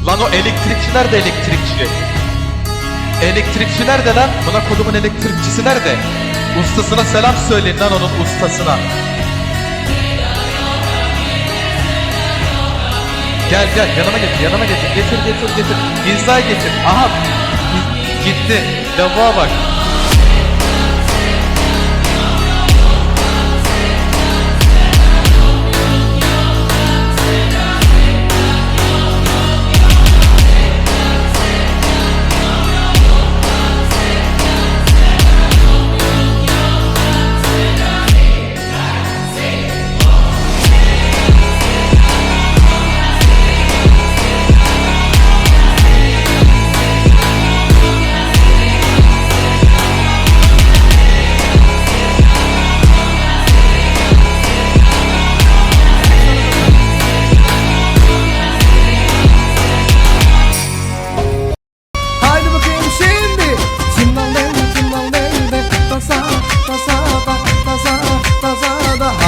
Lan o elektrikçi nerede elektrikçi? Elektrikçi nerede lan? Buna kodumun elektrikçisi nerede? Ustasına selam söyleyin lan onun ustasına. Gel gel yanıma getir yanıma getir. Getir. İza'yı getir. Aha. Gitti. Lavuğa bak.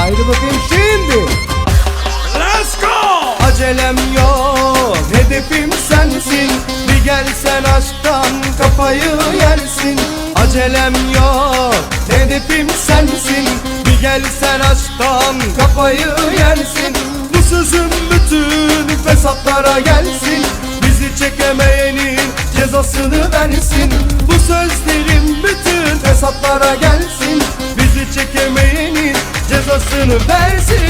Haydi bakayım şimdi. Let's go! Acelem yok, hedefim sensin. Bir gelsen aşktan kafayı yersin. Acelem yok, hedefim sensin. Bir gelsen aşktan kafayı yersin. Bu sözüm bütün fesatlara gelsin. Bizi çekemeyenin cezasını versin. Bu sözlerim bütün fesatlara gelsin. Bizi çekemeyenin cezasını versin.